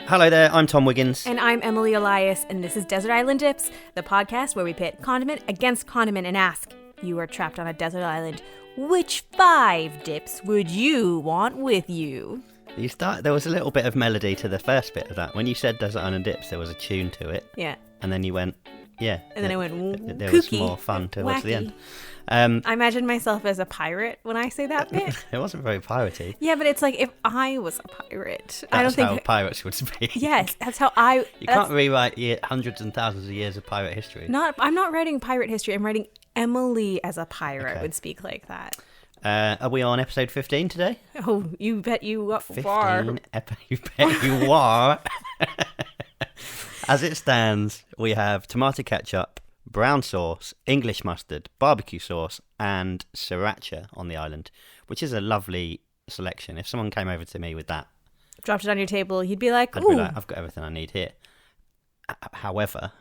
Hello there, I'm Tom Wiggins. And I'm Emily Elias, and this is Desert Island Dips, the podcast where we pit condiment against condiment and ask, you are trapped on a desert island, which 5 dips would you want with you? There was a little bit of melody to the first bit of that. When you said Desert Island Dips, there was a tune to it. Yeah. And then you went, yeah. And then I went, there kooky, was more fun towards wacky. the end. I imagine myself as a pirate when I say that bit. It wasn't very piratey. Yeah, but it's like if I was a pirate. That's I don't think how pirates would speak. Yes, that's how I. You can't rewrite hundreds and thousands of years of pirate history. I'm not writing pirate history. I'm writing Emily as a pirate would speak like that. Are we on episode 15 today? Oh, you bet you are. 15. You bet you are. As it stands, we have tomato ketchup, brown sauce, English mustard, barbecue sauce, and sriracha on the island, which is a lovely selection. If someone came over to me with that, dropped it on your table, you'd be like, I'd ooh. be like, I've got everything I need here. However,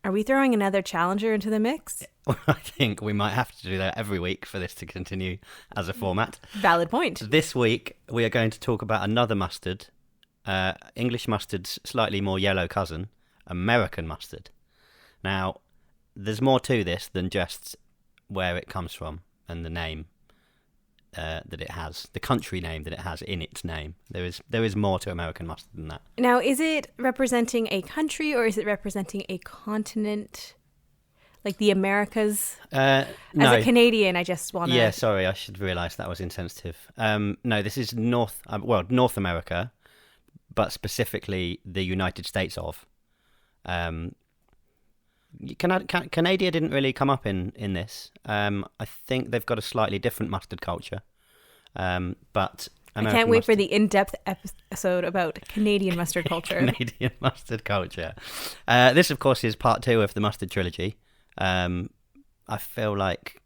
are we throwing another challenger into the mix? I think we might have to do that every week for this to continue as a format. Valid point. This week, we are going to talk about another mustard, English mustard's slightly more yellow cousin, American mustard. Now, there's more to this than just where it comes from and the name that it has, the country name that it has in its name. There is more to American mustard than that. Now, is it representing a country or is it representing a continent? Like the Americas? No. As a Canadian, I just want to... Yeah, sorry, I should realise that was insensitive. No, this is North America, but specifically the United States of. Canada didn't really come up in this. I think they've got a slightly different mustard culture. But American I can't wait for the in-depth episode about Canadian mustard culture. Canadian mustard culture. This, of course, is part 2 of the mustard trilogy. I feel like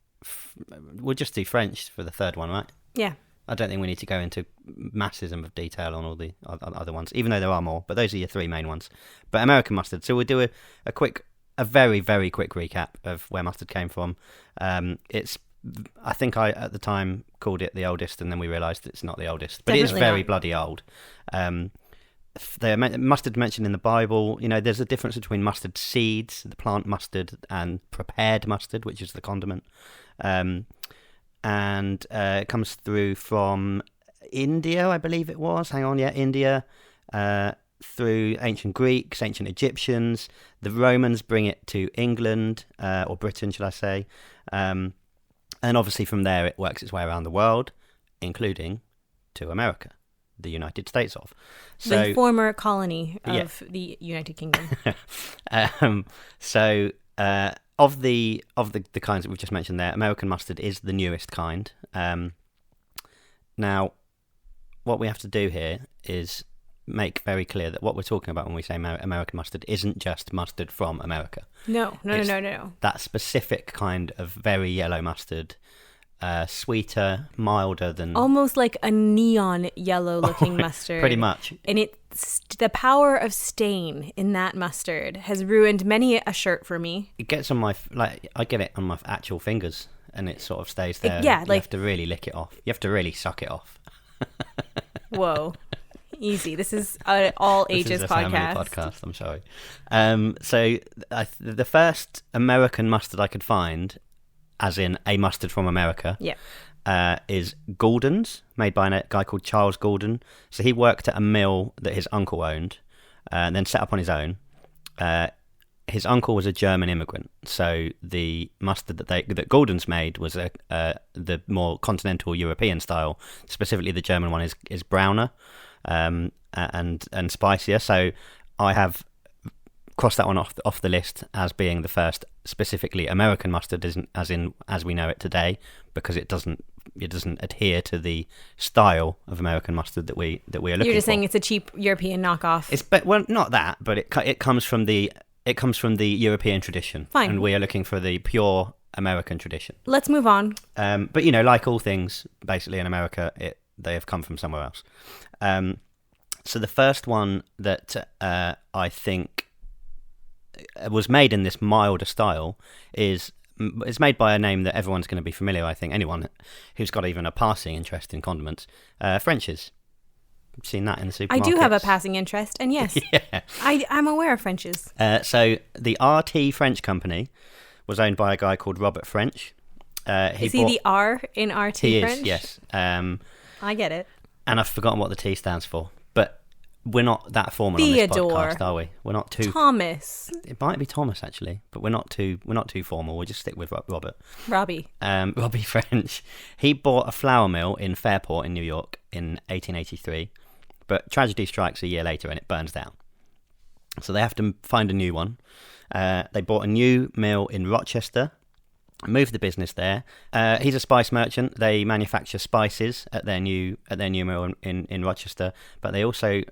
we'll just do French for the third one, right? Yeah. I don't think we need to go into masses of detail on all the other ones, even though there are more, but those are your 3 main ones. But American mustard. So we'll do a very, very quick recap of where mustard came from. I think I, at the time, called it the oldest, and then we realised it's not the oldest. But Definitely it is very not. bloody old. Mustard mentioned in the Bible. You know, there's a difference between mustard seeds, the plant mustard, and prepared mustard, which is the condiment. And it comes through from India, I believe it was. India. Through ancient Greeks, ancient Egyptians. The Romans bring it to England, or Britain, should I say. And obviously from there it works its way around the world, including to America, the United States of. So, the former colony of the United Kingdom. Of the kinds that we've just mentioned there, American mustard is the newest kind. Now, what we have to do here is make very clear that what we're talking about when we say American mustard isn't just mustard from America. No. That specific kind of very yellow mustard, sweeter, milder than... Almost like a neon yellow looking mustard. Pretty much. And the power of stain in that mustard has ruined many a shirt for me. It gets on I get it on my actual fingers and it sort of stays there. You have to really lick it off. You have to really suck it off. Whoa. Easy. This is an all ages this is a family podcast. I'm sorry. So the first American mustard I could find, as in a mustard from America, is Gordon's, made by a guy called Charles Gordon. So he worked at a mill that his uncle owned, and then set up on his own. His uncle was a German immigrant, so the mustard that Gordon's made was the more continental European style. Specifically, the German one is browner. And spicier, so I have crossed that one off the list as being the first specifically American mustard, as we know it today, because it doesn't adhere to the style of American mustard that we are looking for. You're just saying it's a cheap European knockoff. Not that, but it comes from the European tradition. Fine. And we are looking for the pure American tradition. Let's move on. But like all things, basically in America, they have come from somewhere else. So the first one that I think was made in this milder style is It's made by a name that everyone's going to be familiar. I think anyone who's got even a passing interest in condiments, French's. I've seen that in the supermarkets. I do have a passing interest, and yes, yeah. I'm aware of French's. So the RT French company was owned by a guy called Robert French. Is he the R in RT he French? Is, yes. I get it. And I've forgotten what the T stands for, but we're not that formal Theodore. on this podcast, are we? We're not too... Thomas. It might be Thomas, actually, but we're not too formal. We'll just stick with Robert. Robbie. Robbie French. He bought a flour mill in Fairport in New York in 1883, but tragedy strikes a year later and it burns down. So they have to find a new one. They bought a new mill in Rochester, moved the business there. He's a spice merchant. They manufacture spices at their new mill in Rochester, but they also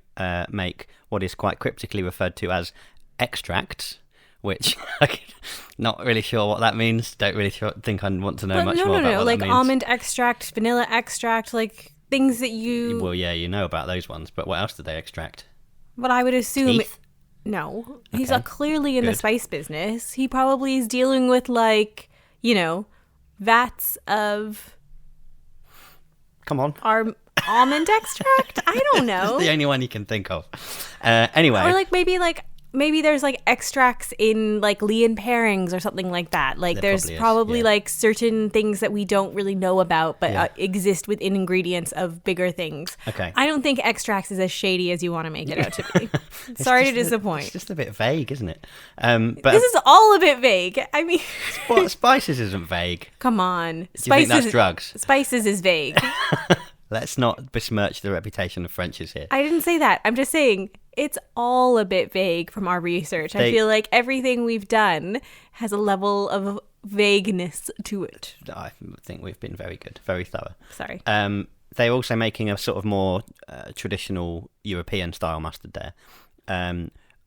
make what is quite cryptically referred to as extracts, which I'm not really sure what that means. Don't really think I want to know much more about what like that means. Almond extract, vanilla extract, like things that you... Well, yeah, you know about those ones, but what else did they extract? What I would assume... Teeth? No. He's Okay. clearly in the Good. spice business. He probably is dealing with, like, vats of... Come on. Almond extract? I don't know. It's the only one you can think of. Anyway. Or maybe there's like extracts in like Leon pairings or something like that. Like There there's probably is, yeah. like certain things that we don't really know about but Yeah. exist within ingredients of bigger things. Okay. I don't think extracts is as shady as you want to make it out to be. Sorry to disappoint. It's just a bit vague, isn't it? But This is all a bit vague. I mean, spices isn't vague. come on. Do you think that's drugs? Spices is vague. Let's not besmirch the reputation of French's here. I didn't say that. I'm just saying it's all a bit vague from our research. I feel like everything we've done has a level of vagueness to it. I think we've been very good, very thorough. Sorry. They're also making a sort of more traditional European style mustard there.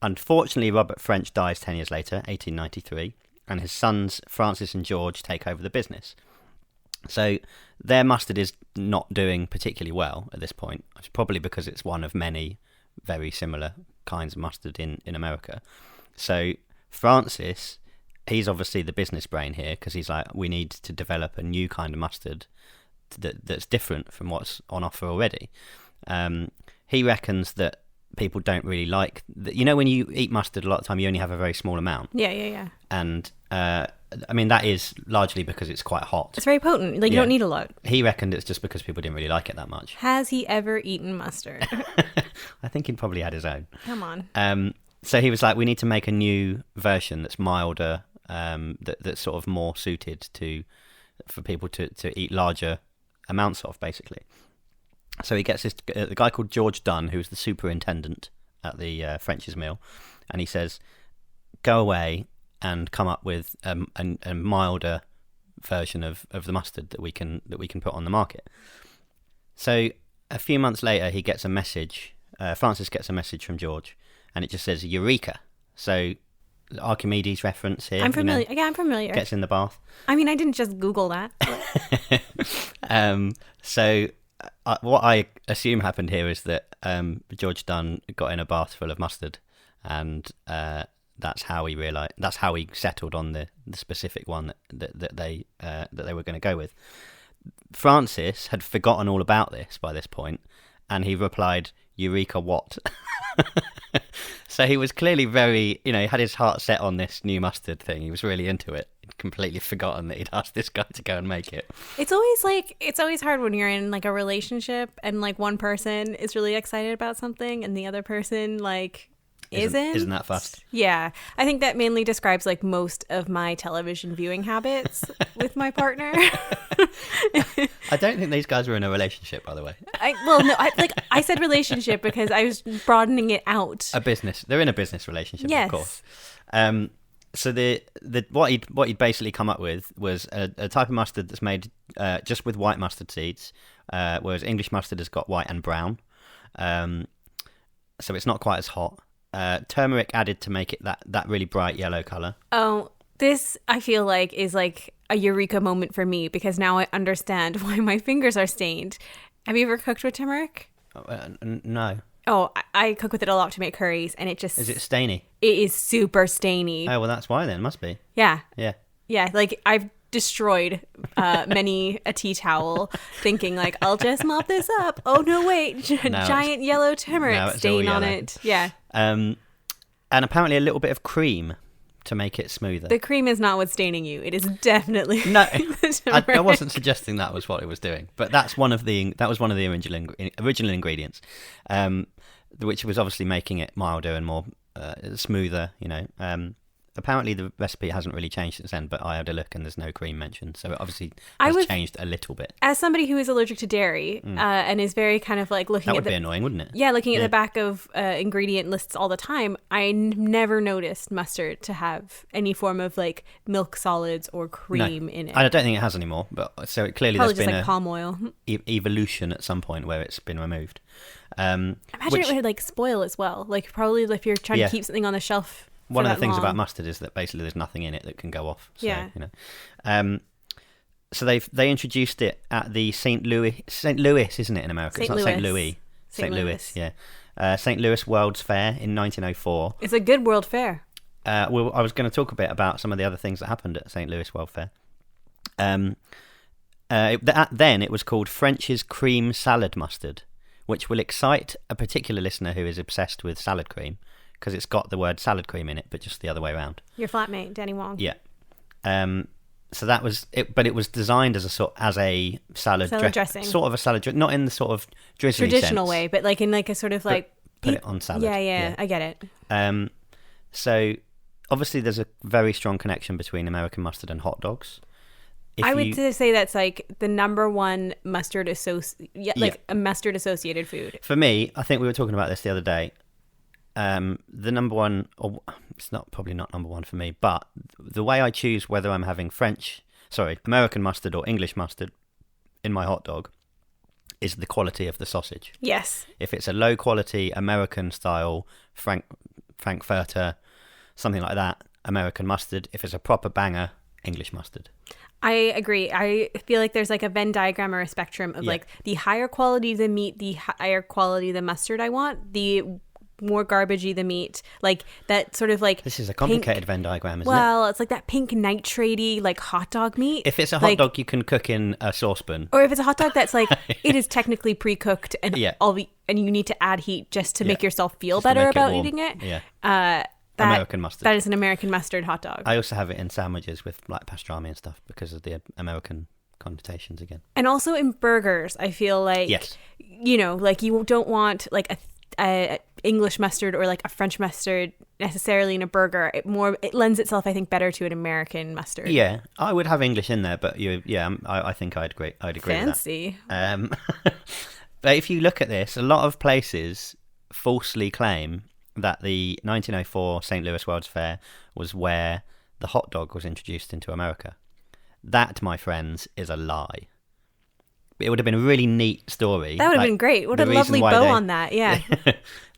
Unfortunately, Robert French dies 10 years later, 1893, and his sons Francis and George take over the business. So their mustard is not doing particularly well at this point. It's probably because it's one of many very similar kinds of mustard in America. So Francis, he's obviously the business brain here because he's like, we need to develop a new kind of mustard that's different from what's on offer already. He reckons that people don't really like... when you eat mustard a lot of the time, you only have a very small amount. Yeah. And... I mean, that is largely because it's quite hot. It's very potent. Like, you don't need a lot. He reckoned it's just because people didn't really like it that much. Has he ever eaten mustard? I think he'd probably had his own. Come on. So he was like, we need to make a new version that's milder, that's sort of more suited for people to eat larger amounts of, basically. So he gets the guy called George Dunn, who's the superintendent at the French's mill, and he says, go away and come up with a milder version of the mustard that we can put on the market. So a few months later, he gets a message. Francis gets a message from George, and it just says "Eureka." So Archimedes reference here. I'm familiar. Yeah, I'm familiar. Gets in the bath. I mean, I didn't just Google that. So what I assume happened here is that George Dunn got in a bath full of mustard, and that's how he settled on the specific one that they were going to go with. Francis had forgotten all about this by this point, and he replied, "Eureka, what?" So he was clearly very, he had his heart set on this new mustard thing. He was really into it. He'd completely forgotten that he'd asked this guy to go and make it. It's always hard when you're in like a relationship and like one person is really excited about something and the other person like isn't that fast? Yeah, I think that mainly describes like most of my television viewing habits with my partner. I don't think these guys were in a relationship, by the way. I said relationship because I was broadening it out. A business. They're in a business relationship, yes. Of course. So what he'd basically come up with was a type of mustard that's made just with white mustard seeds, whereas English mustard has got white and brown. So it's not quite as hot. Turmeric added to make it that really bright yellow colour. Oh, this I feel like is like a eureka moment for me because now I understand why my fingers are stained. Have you ever cooked with turmeric? No. Oh, I cook with it a lot to make curries, and it just... Is it stainy? It is super stainy. Oh, well, that's why then. Must be. Yeah. Yeah. Yeah, like I've destroyed many a tea towel thinking like, I'll just mop this up. Oh no, wait, giant yellow turmeric stain on it. Yeah. And apparently a little bit of cream to make it smoother. The cream is not what's staining you. It is definitely no. I wasn't suggesting that was what it was doing, but that was one of the original ingredients, which was obviously making it milder and more smoother. You know. Apparently the recipe hasn't really changed since then, but I had a look and there's no cream mentioned, so it obviously has changed a little bit. As somebody who is allergic to dairy and is very kind of like looking that would be annoying, wouldn't it? Yeah, looking at the back of ingredient lists all the time, I never noticed mustard to have any form of like milk solids or cream in it. I don't think it has anymore, but so it clearly probably there's just been like palm oil evolution at some point where it's been removed. Imagine it would like spoil as well. Like probably if you're trying to keep something on the shelf. One of the things about mustard is that basically there's nothing in it that can go off. So, yeah. You know, so they introduced it at the St. Louis, isn't it in America? It's not St. Louis. St. Louis, yeah. St. Louis World's Fair in 1904. It's a good World Fair. Well, I was going to talk a bit about some of the other things that happened at St. Louis World Fair. Then it was called French's Cream Salad Mustard, which will excite a particular listener who is obsessed with salad cream, because it's got the word salad cream in it, but just the other way around. Your flatmate, Danny Wong. Yeah. So that was it, but it was designed as a salad dressing, sort of a salad, not in the sort of drizzly traditional sense, way, but like in like a sort of like put it on salad. Yeah, I get it. So obviously there's a very strong connection between American mustard and hot dogs. I would say that's like the number one mustard a mustard associated food. For me, I think we were talking about this the other day. The number one, or it's probably not number one for me, but the way I choose whether I'm having American mustard or English mustard in my hot dog is the quality of the sausage. Yes. If it's a low quality American style Frankfurter, something like that, American mustard. If it's a proper banger, English mustard. I agree. I feel like there's like a Venn diagram or a spectrum of like the higher quality the meat, the higher quality the mustard I want, the more garbagey the meat, like that sort of like this is a complicated Venn diagram, isn't it? Well, it's like that pink nitratey like hot dog meat. If it's a hot dog you can cook in a saucepan, or if it's a hot dog that's like it is technically pre-cooked and and you need to add heat just to make yourself feel better about eating it. American mustard. That is an American mustard hot dog. I also have it in sandwiches with like pastrami and stuff because of the American connotations again. And also in burgers, I feel like you know, like you don't want like a English mustard or like a French mustard necessarily in a burger. It lends itself, I think, better to an American mustard. Yeah, I would have English in there, but I think I'd agree. Fancy. With that. But if you look at this, a lot of places falsely claim that the 1904 St. Louis World's Fair was where the hot dog was introduced into America. That, my friends, is a lie. It would have been a really neat story. That would have been great. What a lovely bow on that, yeah.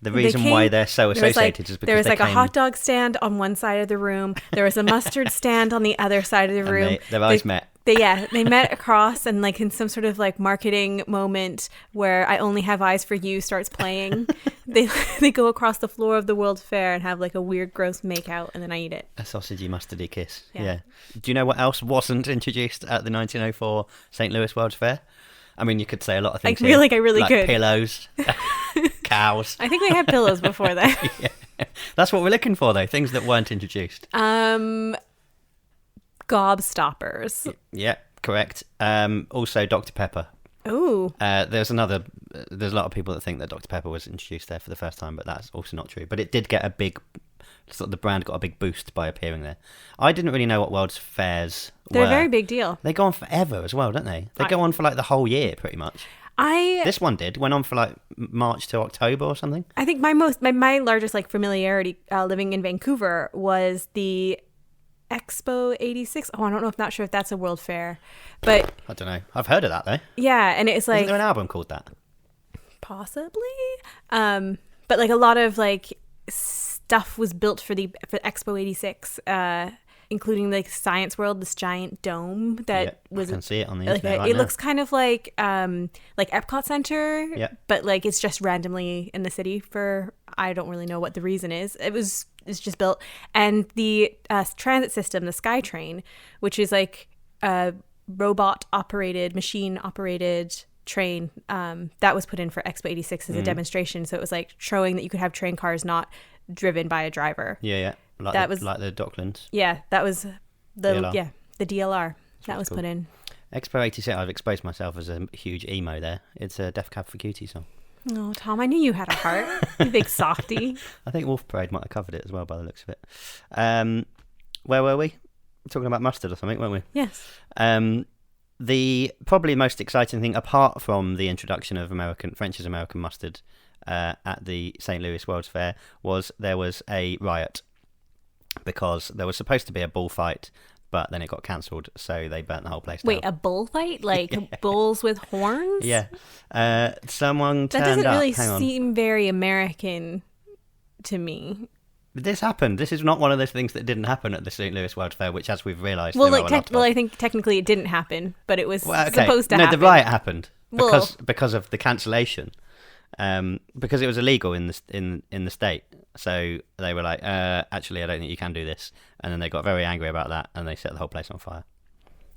The reason why they're so associated is because there was like a hot dog stand on one side of the room. There was a mustard stand on the other side of the room. Their eyes met. They met across, and like in some sort of like marketing moment where I Only Have Eyes for You starts playing, they go across the floor of the World's Fair and have like a weird gross makeout, and then I eat it. A sausagey mustardy kiss. Yeah. Do you know what else wasn't introduced at the 1904 St. Louis World's Fair? I mean, you could say a lot of things. I feel like I really could. Pillows, cows. I think we had pillows before that. Yeah. That's what we're looking for, though. Things that weren't introduced. Gobstoppers. Yeah, correct. Also, Dr. Pepper. Ooh. There's a lot of people that think that Dr. Pepper was introduced there for the first time, but that's also not true. But it did get the brand got a big boost by appearing there. I didn't really know what World's Fairs were. They're a very big deal. They go on forever as well, don't they? They go on for like the whole year, pretty much. This one went on for like March to October or something. I think my largest like familiarity living in Vancouver was the Expo 86. Oh, I don't know not sure if that's a World Fair, but I don't know. I've heard of that though. Yeah, and it's like, isn't there an album called that? Possibly. But like a lot of like stuff was built for Expo 86, including like Science World, this giant dome that was. I can see it on the internet right it now. Looks kind of like Epcot Center, but like it's just randomly in the city for I don't really know what the reason is. It was is just built. And the transit system, the SkyTrain, which is like a robot-operated, machine-operated train, that was put in for Expo 86 as a demonstration. So it was like showing that you could have train cars not driven by a driver. Yeah. Like the Docklands. Yeah, that was the DLR. The DLR that was cool. Put in. Expo 86, I've exposed myself as a huge emo there. It's a Def Cab for Cutie song. Oh, Tom, I knew you had a heart. You big softy. I think Wolf Parade might have covered it as well by the looks of it. Where were we? Talking about mustard or something, weren't we? Yes. The probably most exciting thing, apart from the introduction of French's American mustard at the St. Louis World's Fair, was there was a riot because there was supposed to be a bullfight, but then it got cancelled, so they burnt the whole place down. Wait, a bullfight? Like bulls with horns? Yeah. Someone turned up. That doesn't really seem very American to me. This happened. This is not one of those things that didn't happen at the St. Louis World's Fair, which, as we've realised, I think technically it didn't happen, but it was supposed to happen. No, the riot happened because of the cancellation, because it was illegal in the state. So they were like, actually, I don't think you can do this, and then they got very angry about that, and they set the whole place on fire.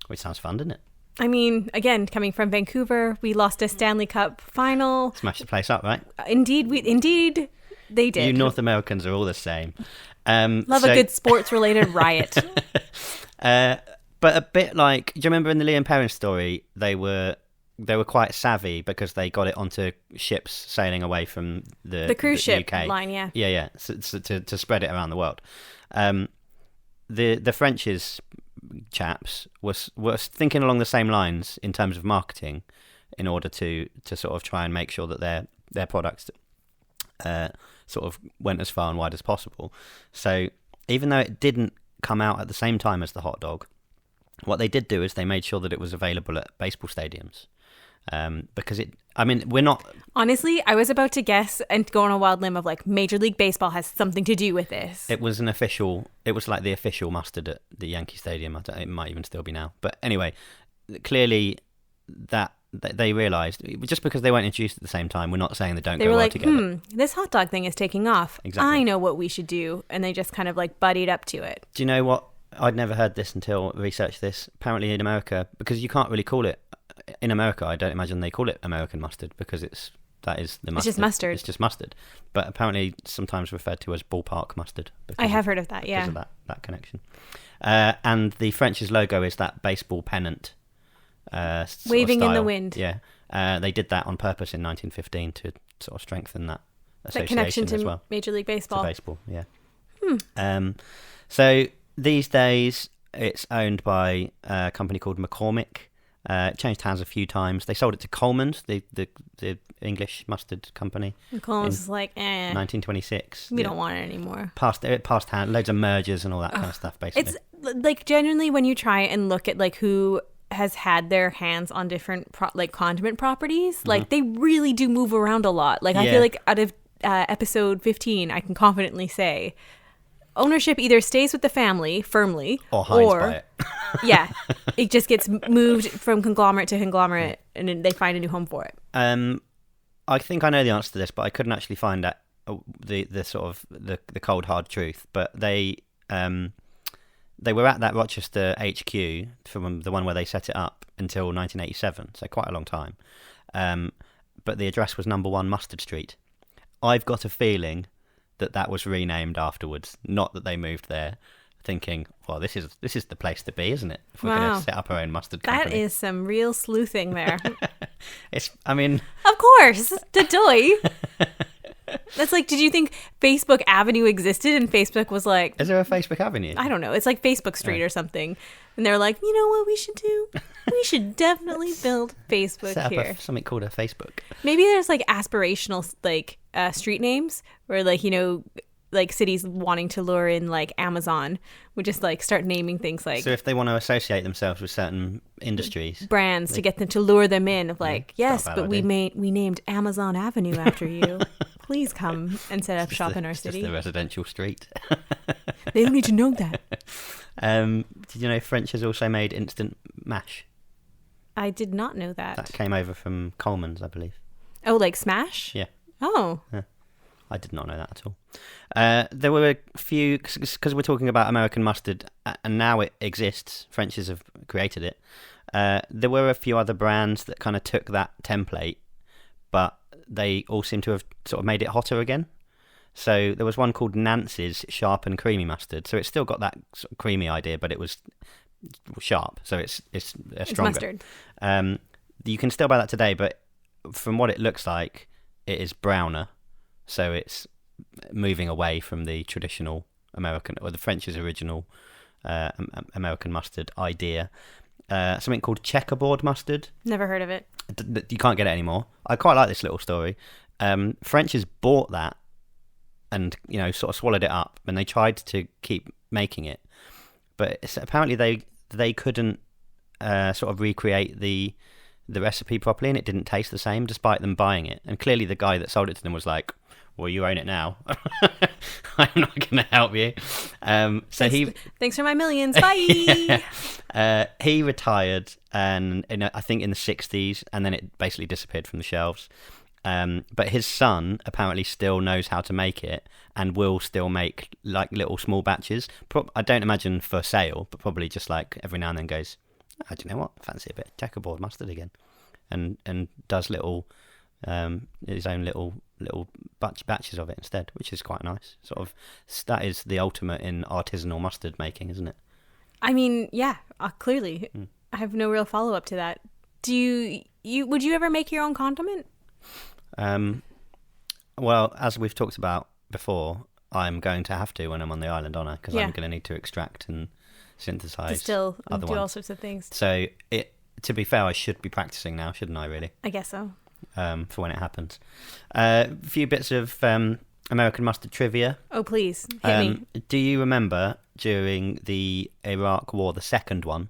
Which sounds fun, doesn't it? I mean, again, coming from Vancouver, we lost a Stanley Cup final. Smashed the place up, right? Indeed. They did. You North Americans are all the same. Love a good sports-related riot. But a bit like, do you remember in the Liam Perrin story, they were quite savvy because they got it onto ships sailing away from the cruise ship UK line, yeah. Yeah. So to spread it around the world. The French's chaps was thinking along the same lines in terms of marketing, in order to sort of try and make sure that their products sort of went as far and wide as possible. So even though it didn't come out at the same time as the hot dog, what they did do is they made sure that it was available at baseball stadiums. Because we're not... Honestly, I was about to guess and go on a wild limb of like Major League Baseball has something to do with this. It was like the official mustard at the Yankee Stadium. It might even still be now. But anyway, clearly that they realised, just because they weren't introduced at the same time, we're not saying they don't go well together. They were like, this hot dog thing is taking off. Exactly. I know what we should do. And they just kind of like buddied up to it. Do you know what? I'd never heard this until I researched this. Apparently in America, because you can't really call it, in America, I don't imagine they call it American mustard, because that is the mustard. It's just mustard. It's just mustard. But apparently sometimes referred to as ballpark mustard. I have heard of that, yeah. Because of that connection. And the French's logo is that baseball pennant. Waving in the wind. Yeah. They did that on purpose in 1915 to sort of strengthen that association connection to as well. Major League Baseball. To baseball, yeah. So these days it's owned by a company called McCormick. It changed hands a few times. They sold it to Coleman's, the English mustard company. And Coleman's is like, 1926. We don't want it anymore. Passed hand, loads of mergers and all that kind of stuff, basically. It's like genuinely when you try and look at like who has had their hands on different condiment properties, like they really do move around a lot. Like I feel like out of episode 15, I can confidently say ownership either stays with the family firmly or hides by it. Yeah, it just gets moved from conglomerate to conglomerate, and then they find a new home for it. I think I know the answer to this, but I couldn't actually find out the sort of the cold hard truth. But they were at that Rochester HQ from the one where they set it up until 1987, so quite a long time. But the address was number 1 Mustard Street. I've got a feeling that was renamed afterwards, not that they moved there thinking, well, this is the place to be, isn't it? If we're going to set up our own mustard company. That is some real sleuthing there. Of course, Dodoy. That's like, did you think Facebook Avenue existed and Facebook was like... Is there a Facebook Avenue? I don't know. It's like Facebook Street or something. And they're like, you know what we should do? We should definitely build Facebook Set here. up something called a Facebook. Maybe there's like aspirational like street names where like, you know, like cities wanting to lure in like Amazon would just like start naming things like... So if they want to associate themselves with certain industries... Brands to get them to lure them in of like, yes, but we named Amazon Avenue after you. Please come and set up shop in our city. It's just the residential street. They don't need to know that. Did you know French has also made instant mash? I did not know that. That came over from Coleman's, I believe. Oh, like Smash? Yeah. Oh. Yeah. I did not know that at all. There were a few, because we're talking about American mustard, and now it exists. Frenchies have created it. There were a few other brands that kind of took that template, but they all seem to have sort of made it hotter again. So there was one called Nancy's Sharp and Creamy Mustard. So it's still got that sort of creamy idea, but it was sharp. So it's stronger. It's mustard. You can still buy that today, but from what it looks like, it is browner. So it's moving away from the traditional American, or the French's original American mustard idea. Something called checkerboard mustard. Never heard of it. You can't get it anymore. I quite like this little story. French's bought that and, sort of swallowed it up, and they tried to keep making it. But apparently they couldn't sort of recreate the recipe properly, and it didn't taste the same despite them buying it. And clearly the guy that sold it to them was like, well, you own it now. I'm not going to help you. Thanks for my millions. Bye. He retired, and I think in the 60s, and then it basically disappeared from the shelves. But his son apparently still knows how to make it and will still make like little small batches. I don't imagine for sale, but probably just like every now and then goes, oh, do you know what? Fancy a bit of checkerboard mustard again, and does little his own little batches of it instead, which is quite nice. Sort of that is the ultimate in artisanal mustard making, isn't it? I mean, yeah, clearly. I have no real follow up to that. Would you ever make your own condiment? Well, as we've talked about before, I'm going to have to when I'm on the island, aren't I? Because I'm going to need to extract and synthesize, distill, other do ones. all sorts of things. So to be fair, I should be practicing now, shouldn't I? Really? I guess so. For when it happens. A few bits of American mustard trivia. Oh, please hit me. Do you remember during the Iraq War, the second one?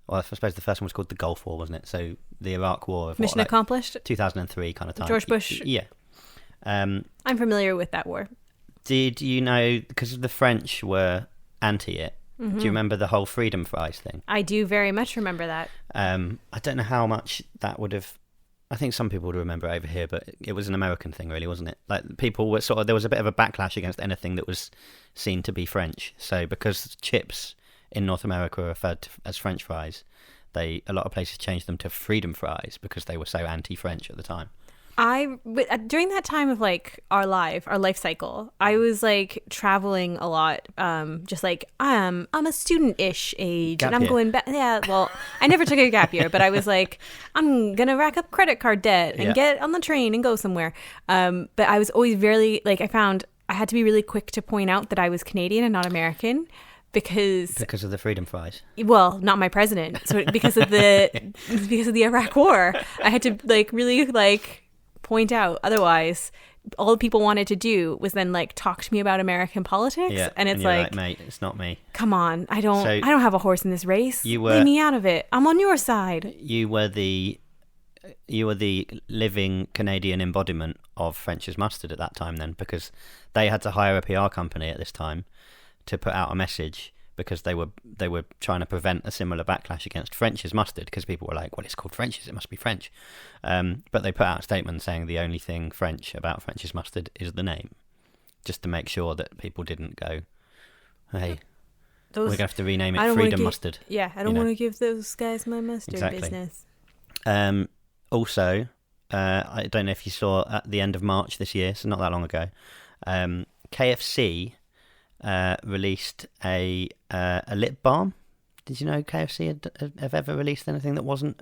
Well, I suppose the first one was called the Gulf War, wasn't it? So the Iraq War of Mission accomplished. 2003 kind of time. George Bush. Yeah. I'm familiar with that war. Did you know, because the French were anti it, do you remember the whole freedom fries thing? I do very much remember that. I don't know how much that would have... I think some people would remember it over here, but it was an American thing, really, wasn't it? Like, people were there was a bit of a backlash against anything that was seen to be French. So because chips in North America are referred to as French fries, a lot of places changed them to freedom fries because they were so anti-French at the time. During that time of like our life cycle, I was like traveling a lot, just like I'm a student-ish age, Gap and I'm year. going back. Yeah, well, I never took a gap year, but I was like, I'm gonna rack up credit card debt and get on the train and go somewhere. But I was always very like, I found I had to be really quick to point out that I was Canadian and not American. Because of the freedom fries. Well, not my president. So because of the Iraq War, I had to like really like point out. Otherwise, all people wanted to do was then like talk to me about American politics, and it's like, mate, it's not me. Come on, I don't have a horse in this race. Leave me out of it. I'm on your side. You were the living Canadian embodiment of French's mustard at that time, then, because they had to hire a PR company at this time to put out a message, because they were trying to prevent a similar backlash against French's mustard, because people were like, well, it's called French's, it must be French. But they put out a statement saying the only thing French about French's mustard is the name, just to make sure that people didn't go, hey, we're going to have to rename it Freedom Mustard. Yeah, I don't want to give those guys my mustard business. Also, I don't know if you saw at the end of March this year, so not that long ago, KFC released a lip balm. Did you know KFC have ever released anything that wasn't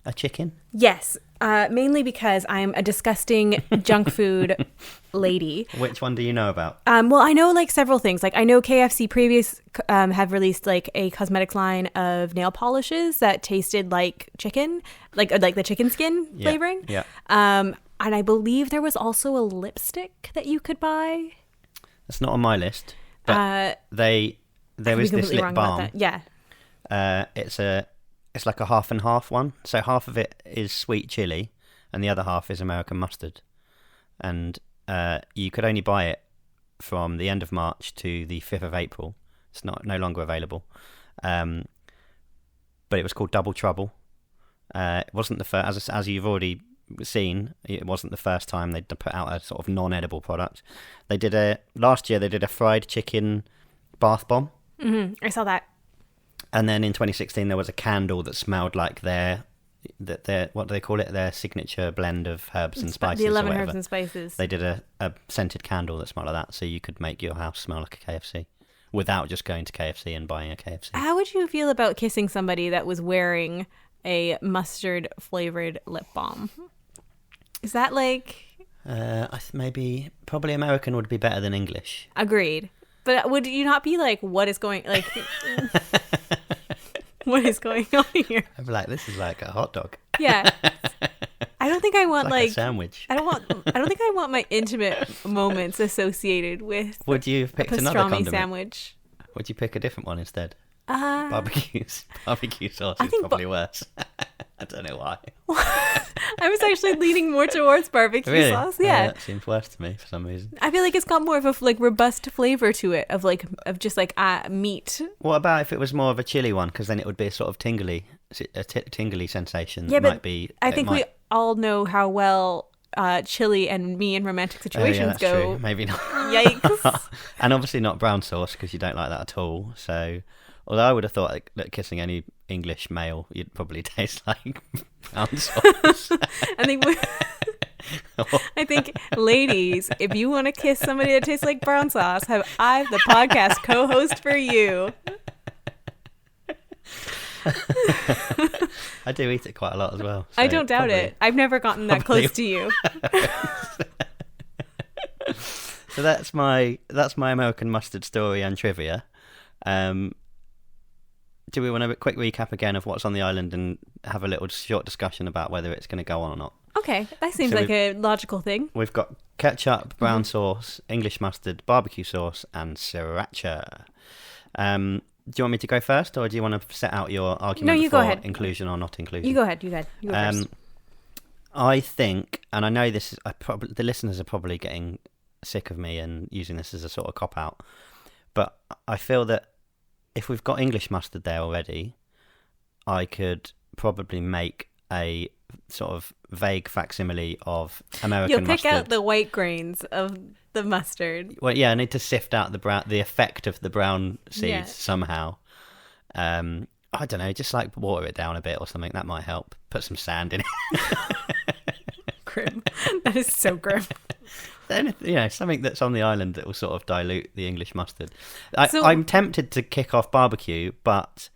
a chicken? Yes, mainly because I'm a disgusting junk food lady. Which one do you know about? Well, I know like several things. Like I know KFC have released like a cosmetics line of nail polishes that tasted like chicken, like the chicken skin flavoring. Yeah. And I believe there was also a lipstick that you could buy. That's not on my list. But there is this lip balm. Yeah. It's like a half and half one. So half of it is sweet chili, and the other half is American mustard. And you could only buy it from the end of March to the 5th of April. It's no longer available. But it was called Double Trouble. It wasn't the first, as you've already seen, it wasn't the first time they'd put out a sort of non-edible product. Last year they did a fried chicken bath bomb. I saw that. And then in 2016 there was a candle that smelled like their what do they call it? Their signature blend of herbs and spices. The 11 herbs and spices. They did a scented candle that smelled like that, so you could make your house smell like a KFC without just going to KFC and buying a KFC. How would you feel about kissing somebody that was wearing a mustard flavored lip balm? Is that like... probably American would be better than English. Agreed. But would you not be like, what is going... like, what is going on here? I'd be like, this is like a hot dog. Yeah. I don't think I want like a sandwich. I don't think I want my intimate moments associated with Would you have picked another condiment? Sandwich. Would you pick a different one instead? Barbecue sauce is probably worse. I don't know why. I was actually leaning more towards barbecue sauce. Yeah, that seems worse to me for some reason. I feel like it's got more of a robust flavor to it of just meat. What about if it was more of a chili one? Because then it would be a sort of tingly sensation. Yeah, but I think we all know how well chili and me in romantic situations go. True. Maybe not. Yikes. And obviously not brown sauce because you don't like that at all. So, although I would have thought that kissing any English male, you'd probably taste like brown sauce. I think, ladies, if you want to kiss somebody that tastes like brown sauce, have I, the podcast co-host for you. I do eat it quite a lot as well. So I don't doubt it. I've never gotten that close to you. So that's my American mustard story and trivia. Do we want a quick recap again of what's on the island and have a little short discussion about whether it's going to go on or not? Okay, that seems like a logical thing. We've got ketchup, brown sauce, English mustard, barbecue sauce, and sriracha. Do you want me to go first, or do you want to set out your argument go ahead. Inclusion or not inclusion? You go ahead. You go first. I think, and I know this is, the listeners are probably getting sick of me and using this as a sort of cop-out, but I feel that if we've got English mustard there already, I could probably make a sort of vague facsimile of American mustard. You'll pick out the white grains of the mustard. Well, yeah, I need to sift out the effect of the brown seeds somehow. I don't know, just like water it down a bit or something. That might help. Put some sand in it. Grim. That is so grim. Something that's on the island that will sort of dilute the English mustard. I'm tempted to kick off barbecue, but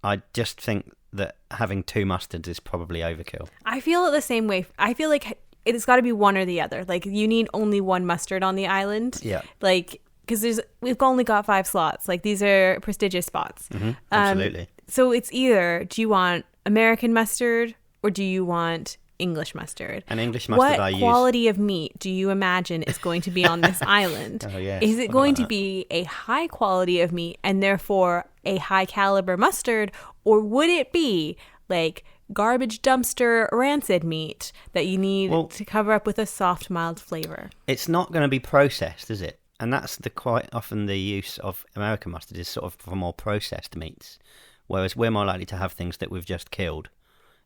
I just think that having two mustards is probably overkill. I feel the same way. I feel like it's got to be one or the other. Like, you need only one mustard on the island. Yeah. Like, because we've only got 5 slots. Like, these are prestigious spots. Mm-hmm, absolutely. So it's either, do you want American mustard or do you want English mustard? And English mustard what quality of meat do you imagine is going to be on this island? Oh, yes. Is it going to be a high quality of meat and therefore a high caliber mustard, or would it be like garbage dumpster rancid meat that you need to cover up with a soft, mild flavor? It's not going to be processed, is it? And that's quite often the use of American mustard is sort of for more processed meats, whereas we're more likely to have things that we've just killed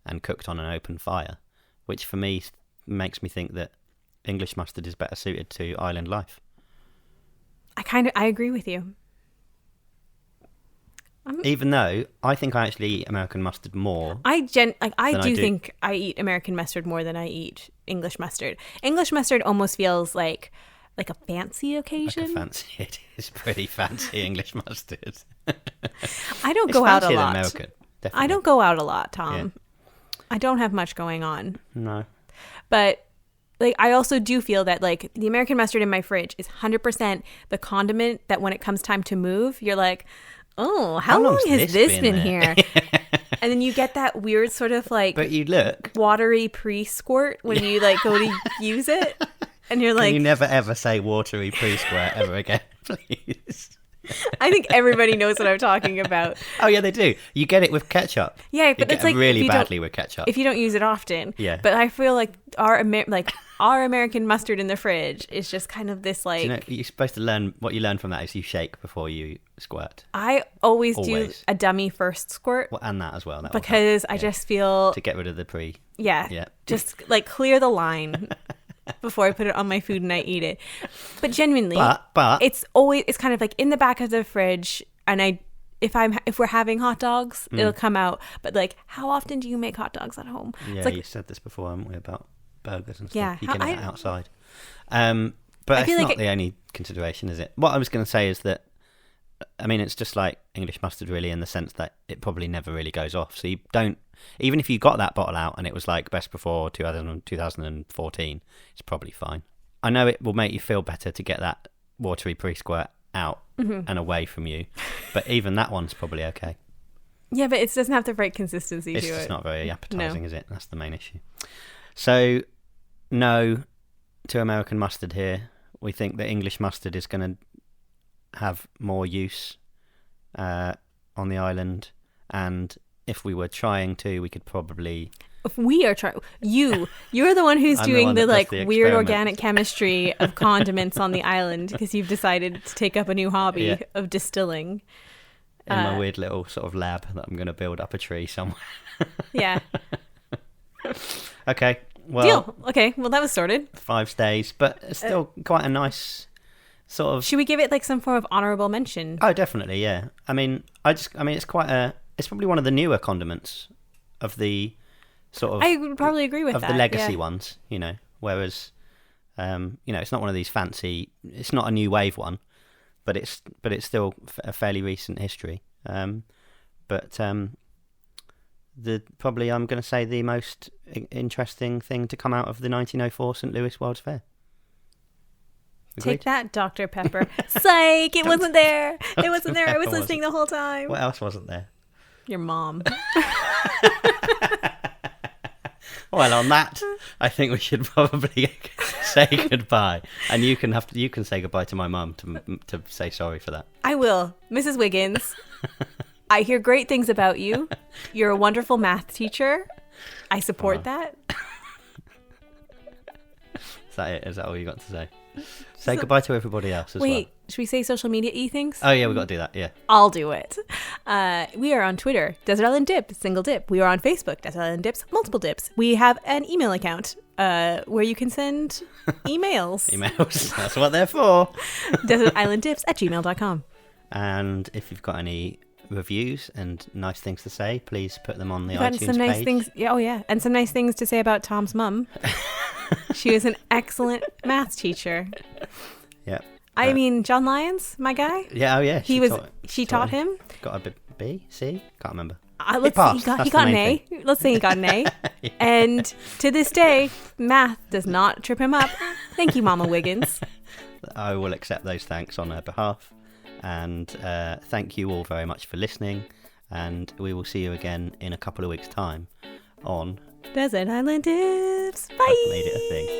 and cooked on an open fire, which for me makes me think that English mustard is better suited to island life. I agree with you. Even though I think I actually eat American mustard more. I do think I eat American mustard more than I eat English mustard. English mustard almost feels like a fancy occasion. It is pretty fancy English mustard. I don't go out a lot. American, definitely. I don't go out a lot, Tom. Yeah. I don't have much going on. No. But I also do feel that the American mustard in my fridge is 100% the condiment that when it comes time to move, you're like, oh, how long has this been here? And then you get that weird sort of but you look watery pre-squirt when you go to use it. And you're like, can you never ever say watery pre-squirt ever again, please? I think everybody knows what I'm talking about. Oh yeah, they do. You get it with ketchup. Yeah, but it's like really badly with ketchup if you don't use it often. Yeah. But I feel like our American mustard in the fridge is just kind of this like. Do you know, you're supposed to learn what you learn from that is you shake before you squirt. I always do a dummy first squirt. Well, and that as well. Because I just feel to get rid of the pre. Yeah. Just like clear the line. Before I put it on my food and I eat it. But genuinely, but it's kind of like in the back of the fridge, and if we're having hot dogs, it'll come out. But like, how often do you make hot dogs at home? Yeah, like, you said this before, haven't we, about burgers and stuff? Yeah, you can eat it outside. But it's not the only consideration, is it? What I was going to say is that, I mean, it's just like English mustard, really, in the sense that it probably never really goes off. So you don't. Even if you got that bottle out and it was like best before 2014, it's probably fine. I know it will make you feel better to get that watery pre-squirt out and away from you, but even that one's probably okay. Yeah, but it doesn't have the right consistency it's to it. It's just not very appetizing, is it? That's the main issue. So, no to American mustard here. We think that English mustard is going to have more use on the island, and if we were trying to, we could probably... If we are trying... You're the one who's doing the weird organic chemistry of condiments on the island because you've decided to take up a new hobby of distilling. In my weird little sort of lab that I'm going to build up a tree somewhere. Yeah. Okay, well... Deal. Okay, well that was sorted. 5 stays, but it's still quite a nice sort of... Should we give it like some form of honourable mention? Oh, definitely, yeah. I mean, it's quite a... It's probably one of the newer condiments of the sort of... I would probably agree with that. Of the legacy ones, whereas, it's not one of these fancy... It's not a new wave one, but it's still a fairly recent history. But probably, I'm going to say, the most interesting thing to come out of the 1904 St. Louis World's Fair. Agreed? Take that, Dr. Pepper. Psych! It wasn't there. It wasn't there. I was listening the whole time. What else wasn't there? Your mom. Well, on that, I think we should probably say goodbye, and you can say goodbye to my mum to say sorry for that. I will, Mrs. Wiggins. I hear great things about you. You're a wonderful math teacher. I support that. Is that it? Is that all you got to say? Say goodbye to everybody else as well. Wait, should we say social media things? Oh yeah, we've got to do that, yeah. I'll do it. We are on Twitter, Desert Island Dip, single dip. We are on Facebook, Desert Island Dips, multiple dips. We have an email account where you can send emails. Emails, that's what they're for. DesertIslandDips@gmail.com. And if you've got any reviews and nice things to say, please put them on the iTunes iTunes some nice page. Things, yeah, oh yeah, and some nice things to say about Tom's mum. She was an excellent math teacher. Yeah. I mean, John Lyons, my guy. Yeah, oh yeah. She taught him. Got a B, C? Can't remember. He got an A. Let's say he got an A. Yeah. And to this day, math does not trip him up. Thank you, Mama Wiggins. I will accept those thanks on her behalf. And thank you all very much for listening. And we will see you again in a couple of weeks' time on... Desert Island Dips. Bye. I've made it a thing.